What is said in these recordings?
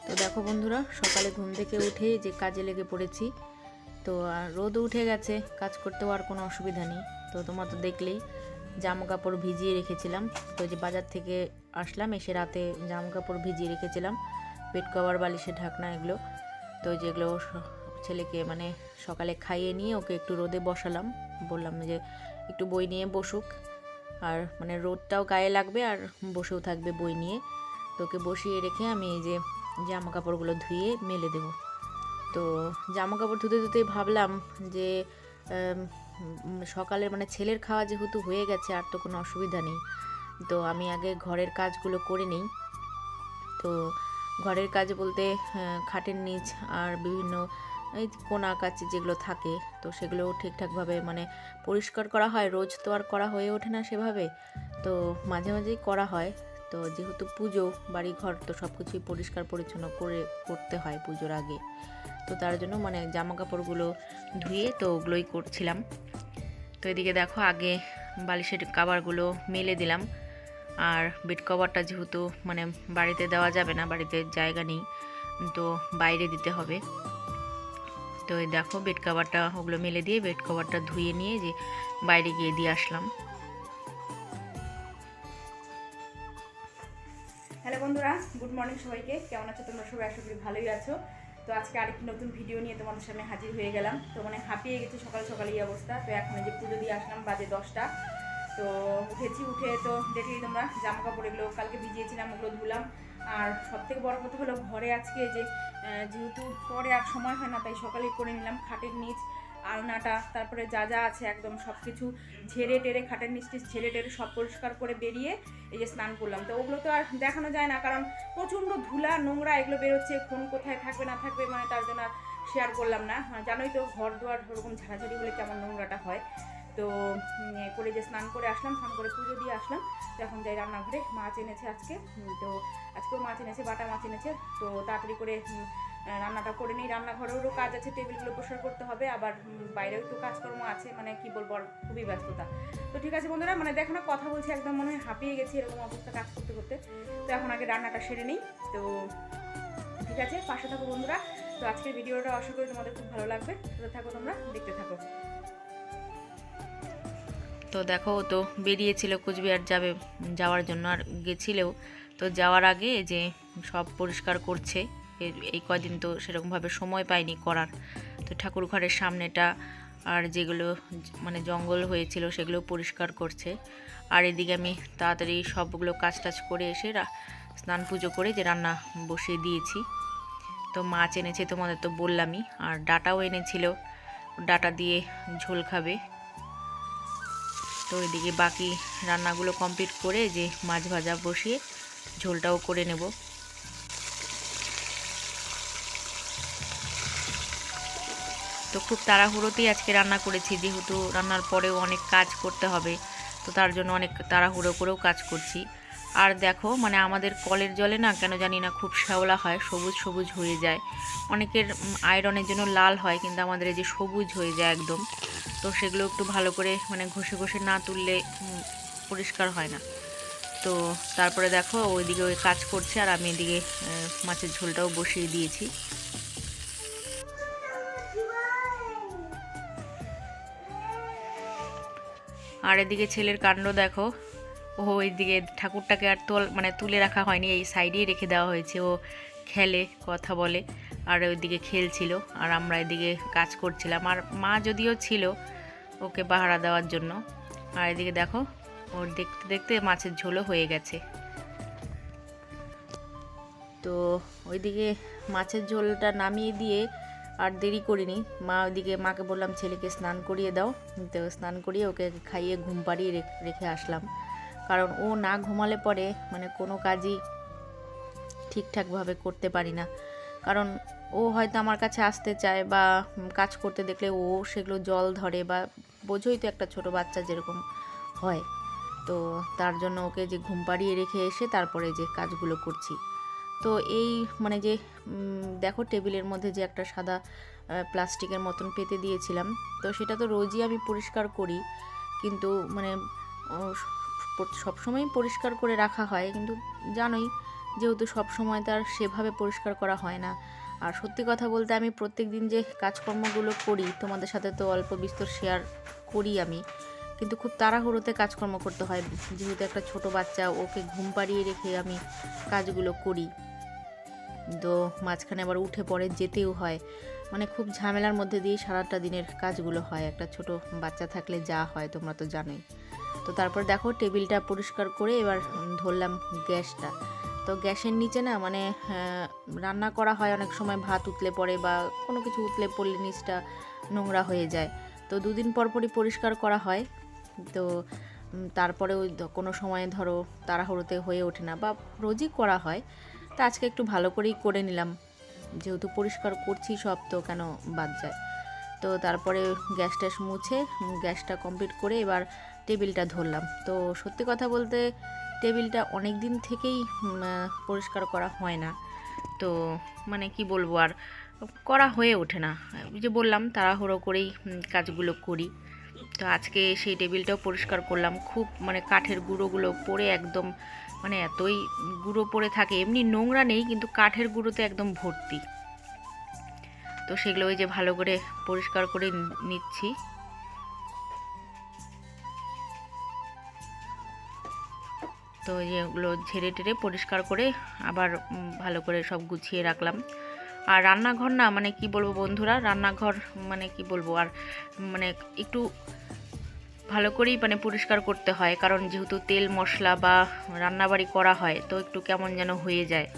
তো দেখো বন্ধুরা, সকালে ঘুম থেকে উঠেই যে কাজে লেগে পড়েছি। তো রোদ উঠে গেছে, কাজ করতেও আর কোনো অসুবিধা নেই। তো তোমার তো দেখলেই জামা কাপড় ভিজিয়ে রেখেছিলাম। তো যে বাজার থেকে আসলাম, এসে রাতে জামা কাপড় ভিজিয়ে রেখেছিলাম, বেড কভার, বালিশের ঢাকনা, এগুলো। তো যেগুলো ছেলেকে মানে সকালে খাইয়ে নিয়ে ওকে একটু রোদে বসালাম, বললাম যে একটু বই নিয়ে বসুক, আর মানে রোদটাও গায়ে লাগবে আর বসেও থাকবে বই নিয়ে। তো ওকে বসিয়ে রেখে আমি এই যে জামা কাপড়গুলো ধুয়ে মেলে দেব। তো জামা কাপড় ধুতে ধুতেই ভাবলাম যে সকালের মানে ছেলের খাওয়া যেহেতু হয়ে গেছে, আর তো কোনো অসুবিধা নেই। তো আমি আগে ঘরের কাজগুলো করে নিই। তো ঘরের কাজ বলতে খাটের নিচ আর বিভিন্ন এই কোনা কাচি যেগুলো থাকে, তো সেগুলো ঠিকঠাকভাবে মানে পরিষ্কার করা হয়। রোজ তো আর করা হয়ে ওঠে না সেভাবে, তো মাঝে মাঝেই করা হয়। তো যেহেতু পুজো, বাড়ি ঘর তো সব কিছুই পরিষ্কার পরিচ্ছন্ন করে করতে হয় পুজোর আগে। তো তার জন্য মানে জামা কাপড়গুলো ধুয়ে তো ওগুলোই করছিলাম। তো এদিকে দেখো, আগে বালিশের কভারগুলো মেলে দিলাম। আর বেড কভারটা যেহেতু মানে বাড়িতে দেওয়া যাবে না, বাড়িতে জায়গা নেই, তো বাইরে দিতে হবে। তো এই দেখো, বেড কভারটা ওগুলো মেলে দিয়ে বেড কভারটা ধুয়ে নিয়ে যে বাইরে গিয়ে দিয়ে আসলাম। হ্যালো বন্ধুরা, গুড মর্নিং সবাইকে। কেমন আছো তোমরা সবাই? আশা করি ভালোই আছো। তো আজকে আরেকটি নতুন ভিডিও নিয়ে তোমাদের সামনে হাজির হয়ে গেলাম। তো মানে হাঁপিয়ে গেছি সকাল সকাল এই অবস্থা। তো এখন যে পুজো দিয়ে আসলাম, বাজে 10টা। তো উঠে তো দেখলেই তোমরা জামা কাপড় এগুলো কালকে ভিজিয়েছিলাম, ওগুলো ধুলাম। আর সবথেকে বড় কথা হলো, ঘরে আজকে যে যেহেতু পরে আর সময় হয় না, তাই সকালেই করে নিলাম খাটের নিচ, আলনাটা, তারপরে যা যা আছে একদম সব কিছু ঝেড়ে টেরে, খাটের নিচ ঝেড়ে টেরে সব পরিষ্কার করে বেরিয়ে এই যে স্নান করলাম। তো ওগুলো তো আর দেখানো যায় না, কারণ প্রচণ্ড ধুলা নোংরা এগুলো বেরোচ্ছে, ফোন কোথায় থাকবে না থাকবে, মানে তার জন্য আর শেয়ার করলাম না। জানোই তো ঘর দুয়ার ওরকম ঝাড়াঝাড়ি হলে কেমন নোংরাটা হয়। তো করে যে স্নান করে আসলাম, স্নান করে পুজো দিয়ে আসলাম। তো এখন যাই রান্নাঘরে, মাছ এনেছে আজকে। তো আজকেও মাছ এনেছে, বাটা মাছ এনেছে। তো তাড়াতাড়ি করে রান্নাটা করে নিই। রান্নাঘরেরও কাজ আছে, টেবিলগুলো পরিষ্কার করতে হবে, আবার বাইরেও একটু কাজকর্ম আছে, মানে কি বলবো, খুবই ব্যস্ততা। তো ঠিক আছে বন্ধুরা, মানে দেখো না, কথা বলছি একদম মনে হয় হাঁপিয়ে গেছি, এরকম অবস্থা কাজ করতে করতে। তো এখন আগে রান্নাটা সেরে নিই। তো ঠিক আছে, পাশে থাকো বন্ধুরা। তো আজকের ভিডিওটা আশা করি তোমাদের খুব ভালো লাগবে। তো থাকো, তোমরা দেখতে থাকো। তো দেখো, ও তো বেরিয়েছিল কুচবিহার যাওয়ার জন্য, আর গেছিলেও। তো যাওয়ার আগে যে সব পরিষ্কার করছে। এই কয়দিন তো সেরকমভাবে সময় পাইনি করার। তো ঠাকুর ঘরের সামনেটা আর যেগুলো মানে জঙ্গল হয়েছিল সেগুলো পরিষ্কার করছে। আর এদিকে আমি তাড়াতাড়ি সবগুলো কাজ টাজ করে এসে স্নান পুজো করে যে রান্না বসিয়ে দিয়েছি। তো মাছ এনেছে তোমাদের তো বললামই, আর ডাটাও এনেছিল, ডাটা দিয়ে ঝোল খাবে। তো এদিকে বাকি রান্নাগুলো কমপ্লিট করে যে মাছ ভাজা বসিয়ে ঝোলটাও করে নেব। তো খুব তাড়াহুড়োতেই আজকে রান্না করেছি, যেহেতু রান্নার পরেও অনেক কাজ করতে হবে, তো তার জন্য অনেক তাড়াহুড়ো করেও কাজ করছি। আর দেখো, মানে আমাদের কলের জলে না কেন জানি না খুব শ্যাওলা হয়, সবুজ সবুজ হয়ে যায়। অনেকের আয়রনের জন্য লাল হয়, কিন্তু আমাদের এই যে সবুজ হয়ে যায় একদম। তো সেগুলো একটু ভালো করে মানে ঘষে ঘষে না তুললে পরিষ্কার হয় না। তো তারপরে দেখো, ওইদিকে ওই কাজ করছে, আর আমি এদিকে মাছের ঝোলটাও বসিয়ে দিয়েছি। আর এদিকে ছেলের কাণ্ড দেখো, ও এইদিকে ঠাকুরটাকে আর মানে তুলে রাখা হয়নি, এই সাইডেই রেখে দেওয়া হয়েছে। ও খেলে, কথা বলে, আর ওইদিকে খেলছিল, আর আমরা এদিকে কাজ করছিলাম। আর মা যদিও ছিল ওকে পাহারা দেওয়ার জন্য। আর এদিকে দেখো, ওর দেখতে দেখতে মাছের ঝোলও হয়ে গেছে। তো ওইদিকে মাছের ঝোলটা নামিয়ে দিয়ে আর দেরি করিনি। ওইদিকে মাকে বললাম ছেলেকে স্নান করিয়ে দাও। তো স্নান করিয়ে ওকে খাইয়ে ঘুম পাড়িয়ে রেখে আসলাম, কারণ ও না ঘুমালে পরে মানে কোনো কাজই ঠিকঠাকভাবে করতে পারি না। কারণ ও হয়তো আমার কাছে আসতে চায়, বা কাজ করতে দেখলে ও সেগুলো জল ধরে, বা বোঝোই তো একটা ছোট বাচ্চা যেরকম হয়। তো তার জন্য ওকে যে ঘুম পাড়িয়ে রেখে এসে তারপরে যে কাজগুলো করছি। তো এই মানে যে দেখো, টেবিলের মধ্যে যে একটা সাদা প্লাস্টিকের মতন পেতে দিয়েছিলাম, তো সেটা তো রোজই আমি পরিষ্কার করি, কিন্তু মানে সবসময় পরিষ্কার করে রাখা হয়, কিন্তু জানোই যেহেতু সব সময় তার সেভাবে পরিষ্কার করা হয় না। আর সত্যি কথা বলতে আমি প্রত্যেক দিন যে কাজকর্মগুলো করি তোমাদের সাথে তো অল্প বিস্তর শেয়ার করি আমি, কিন্তু খুব তাড়াহুড়োতে কাজকর্ম করতে হয়, যেহেতু একটা ছোট বাচ্চা, ওকে ঘুম পাড়িয়ে রেখে আমি কাজগুলো করি। তো মাঝখানে আবার উঠে পড়ে যেতেও হয়, মানে খুব ঝামেলার মধ্যে দিয়ে সারাটা দিনের কাজগুলো হয়। একটা ছোট বাচ্চা থাকলে যা হয় তোমরা তো জানোই। তো তারপর দেখো টেবিলটা পরিষ্কার করে এবার ধরলাম গ্যাসটা। তো গ্যাসের নিচে না মানে রান্না করা হয়, অনেক সময় ভাত উতলে পড়ে বা কোনো কিছু উতলে পড়লে নিচটা নোংরা হয়ে যায়। তো দুদিন পর পরই পরিষ্কার করা হয়। তো তারপরেও কোনো সময় ধরো তাড়াহুড়োতে হয়ে ওঠে না, বা রোজই করা হয়। তা আজকে একটু ভালো করেই করে নিলাম, যেহেতু পরিষ্কার করছি সব, তো কেন বাদ যায়। তো তারপরে গ্যাস ট্যাস মুছে গ্যাসটা কমপ্লিট করে এবার টেবিলটা ধরলাম। তো সত্যি কথা বলতে টেবিলটা অনেক দিন থেকেই পরিষ্কার করা হয় না। তো মানে কি বলবো, আর করা হয়ে ওঠে না। ওই যে বললাম তাড়াহুড়ো করেই কাজগুলো করি। তো আজকে সেই টেবিলটাও পরিষ্কার করলাম। খুব মানে কাঠের গুঁড়োগুলো পড়ে একদম, মানে এতই গুঁড়ো পড়ে থাকে, এমনি নোংরা নেই কিন্তু কাঠের গুঁড়োতে একদম ভর্তি। তো সেগুলো ওই যে ভালো করে পরিষ্কার করে নিচ্ছি। তো যেগুলো ঝেড়ে টেড়ে পরিষ্কার করে আবার ভালো করে সব গুছিয়ে রাখলাম। আর রান্নাঘর না মানে কি বলবো বন্ধুরা, রান্নাঘর মানে কি বলবো, আর মানে একটু ভালো করেই মানে পরিষ্কার করতে হয়, কারণ যেহেতু তেল মশলা বা রান্নাবাড়ি করা হয় তো একটু কেমন যেন হয়ে যায়।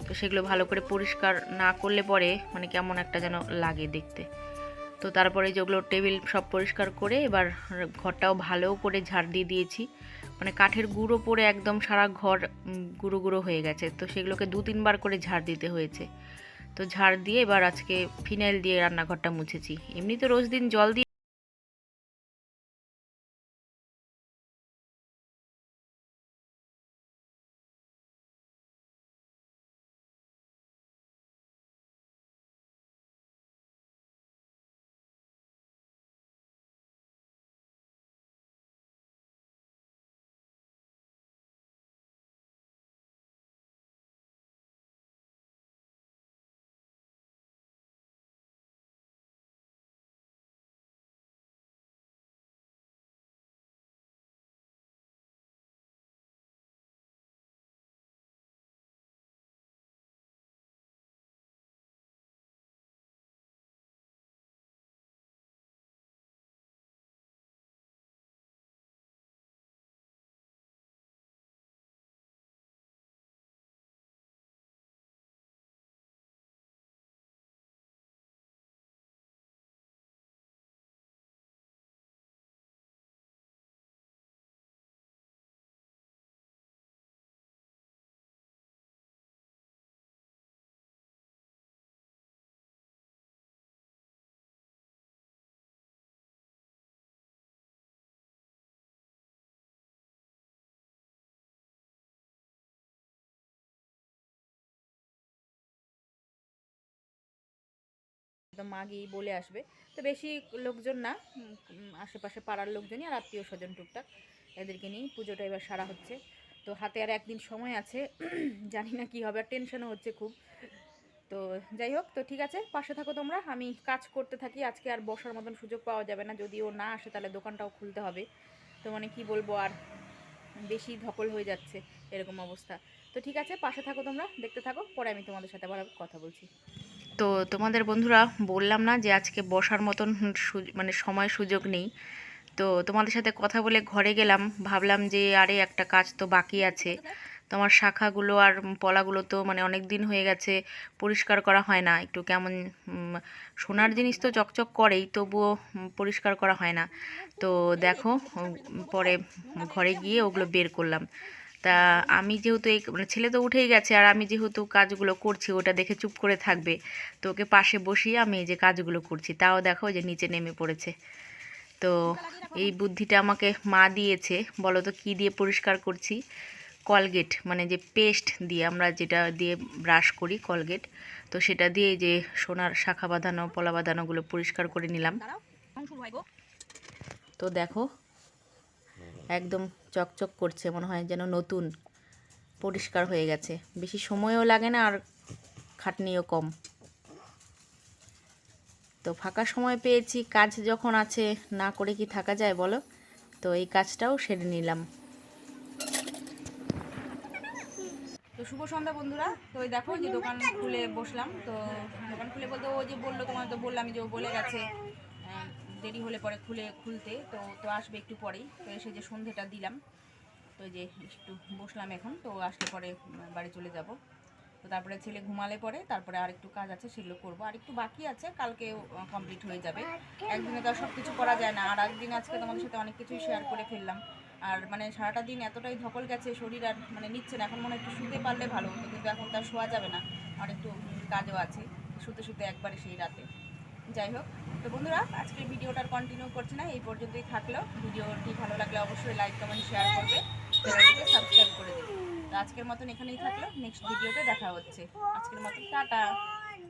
তো সেগুলো ভালো করে পরিষ্কার না করলে পরে মানে কেমন একটা যেন লাগে দেখতে। তো তারপরে যেগুলো টেবিল সব পরিষ্কার করে এবার ঘরটাও ভালো করে ঝাড় দিয়ে দিয়েছি। মানে কাঠের গুঁড়ো পড়ে একদম সারা ঘর গুঁড়ো গুঁড়ো হয়ে গেছে, তো সেগুলোকে 2-3 বার করে ঝাড় দিতে হয়েছে। তো ঝাড় দিয়ে এবার আজকে ফিনাইল দিয়ে রান্নাঘরটা মুছেছি। এমনি তো রোজ দিন জল দিয়ে একদম মা গিয়েই বলে আসবে। তো বেশি লোকজন না, আশেপাশে পাড়ার লোকজনই আর আত্মীয় স্বজন টুকটাক, এদেরকে নিয়েই পুজোটা এবার সারা হচ্ছে। তো হাতে আর একদিন সময় আছে, জানি না কি হবে, আর টেনশনও হচ্ছে খুব। তো যাই হোক, তো ঠিক আছে, পাশে থাকো তোমরা, আমি কাজ করতে থাকি। আজকে আর বসার মতন সুযোগ পাওয়া যাবে না, যদি ও না আসে তাহলে দোকানটাও খুলতে হবে। তো মানে কি বলবো, আর বেশি ধকল হয়ে যাচ্ছে এরকম অবস্থা। তো ঠিক আছে, পাশে থাকো তোমরা, দেখতে থাকো, পরে আমি তোমাদের সাথে আবার কথা বলছি। তো তোমাদের বন্ধুরা বললাম না যে আজকে বসার মতন মানে সময় সুযোগ নেই। তো তোমাদের সাথে কথা বলে ঘরে গেলাম, ভাবলাম যে আরে একটা কাজ তো বাকি আছে। তোমার শাখাগুলো আর পলাগুলো তো মানে অনেক দিন হয়ে গেছে পরিষ্কার করা হয় না, একটু কেমন সোনার জিনিস তো চকচক করেই, তবুও পরিষ্কার করা হয় না। তো দেখো পরে ঘরে গিয়ে ওগুলো বের করলাম। তা আমি যেহেতু এই মানে ছেলে তো উঠেই গেছে, আর আমি যেহেতু কাজগুলো করছি ওটা দেখে চুপ করে থাকবে, তো ওকে পাশে বসিয়ে আমি এই যে কাজগুলো করছি, তাও দেখো যে নিচে নেমে পড়েছে। তো এই বুদ্ধিটা আমাকে মা দিয়েছে। বলো তো কী দিয়ে পরিষ্কার করছি? কলগেট, মানে যে পেস্ট দিয়ে আমরা যেটা দিয়ে ব্রাশ করি, কলগেট। তো সেটা দিয়ে যে সোনার শাখা বাঁধানো পলা বাঁধানোগুলো পরিষ্কার করে নিলাম। তো দেখো একদম চকচক করছে, মনে হয় যেন নতুন। পরিষ্কার হয়ে গেছে, বেশি সময়ও লাগে না আর খাটনিও কম। তো ফাঁকা সময় পেয়েছি, কাজ যখন আছে না করে কি থাকা যায় বলো, তো এই কাজটাও সেরে নিলাম। তো শুভ সন্ধ্যা বন্ধুরা। তো ওই দেখো যে দোকান খুলে বসলাম। তো দোকান খুলে বলতে ও যে বললো, তোমার তো বললাম যে ও বলে গেছে দেরি হলে পরে খুলতে, তো তো আসবে একটু পরেই। তো এসে যে সন্ধেটা দিলাম, তো যে একটু বসলাম এখন, তো আসলে পরে বাড়ি চলে যাব। তো তারপরে ছেলে ঘুমালে পরে তারপরে আর একটু কাজ আছে, সেগুলো করবো। আর একটু বাকি আছে, কালকে কমপ্লিট হয়ে যাবে। একদিনে তো আর সব কিছু করা যায় না। আর একদিন আজকে তোমাদের সাথে অনেক কিছুই শেয়ার করে ফেললাম। আর মানে সারাটা দিন এতটাই ধকল গেছে, শরীর আর মানে নিচ্ছে না। এখন মনে হয় একটু শুতে পারলে ভালো হতো, কিন্তু এখন তো আর শোয়া যাবে না। আর একটু কাজও আছে, শুতে শুতে একবারে সেই রাতে। যাই হোক, তো বন্ধুরা আজকের ভিডিওটা কন্টিনিউ করছি না, এই পর্যন্তই থাকলো। ভিডিওটি ভালো লাগলে অবশ্যই লাইক কমেন্ট শেয়ার করবে, চ্যানেলটিকে সাবস্ক্রাইব করে দেবে। তো আজকের মতন এখানেই থাকলো, নেক্সট ভিডিওতে দেখা হচ্ছে। আজকের মতন টাটা।